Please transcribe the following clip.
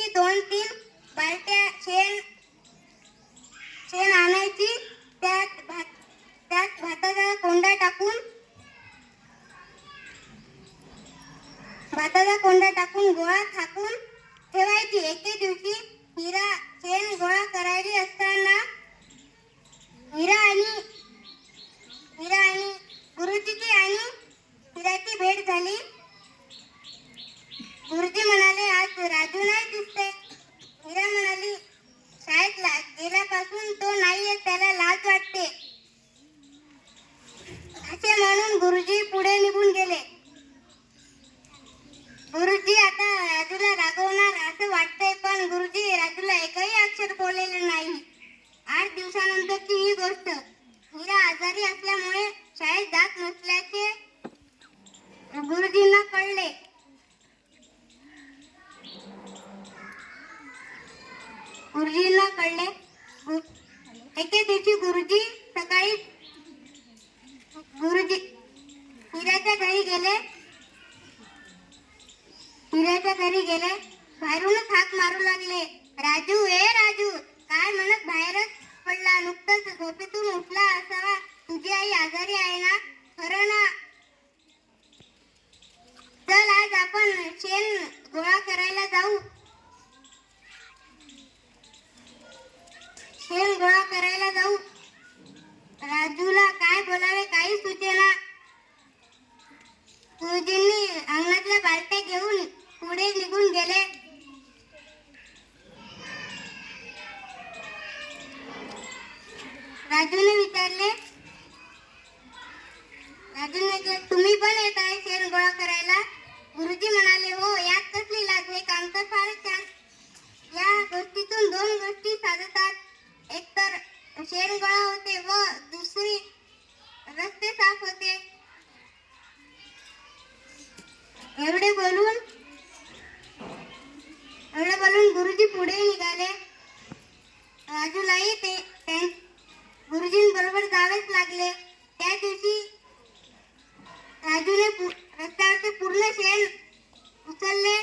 गुरुजी 2-3 बालट्या शेण आणायची. त्यात भाताचा कोंडा टाकून गोळा थापून ठेवायची. एके दिवशी हिरा शेण गोळा करायची असताना हिरा आणि गुरुजीची आणि हिराची भेट झाली. गुरुजी म्हणाले, आज राजू नाही दिसते. हिरा म्हणाली, शाळेत गेल्यापासून तो नाहीये, त्याला लाज वाटते. असे म्हणून गुरुजी पुढे निघून गेले. गुरुजी आता राजूला रागवणार असं वाटतंय, पण गुरुजी राजूला एकही अक्षर बोललेले नाही. 8 दिवसानंतरची ही गोष्ट. हिरा आजारी असल्यामुळे शाळेत जात नसल्याचे गुरुजींना कळले. एके दिवशी गुरुजी सकाळी हिराच्या घरी गेले. बाहेरूनच हाक मारू लागले, राजू, राजू. काय म्हणत बाहेरच पडला. नुकतंच झोपेतून उठला असावा. तुझी आई आजारी आहे ना? खरं ना? चल, आज आपण शेण गोळा करायला जाऊ. राजूला काय बोलावे काही सुचेना. गुरुजींनी अंगणातल्या बालट्या घेऊन पुढे निघून गेले. राजूने विचारले, तुम्ही पण येत आहे शेण गोळा करायला? गुरुजी म्हणाले, हो, यात कसली लाज, हे काम तर फारच छान. या गोष्टीतून 2 गोष्टी साधतात. एक तर शेण गोळा होते व दुसरी रस्ते साफ होते. एवढे बोलून गुरुजी पुढे निघाले. राजूलाही ते गुरुजींबरोबर जावेच लागले. त्या दिवशी राजूने रस्त्यावरचे पूर्ण शेण उचलले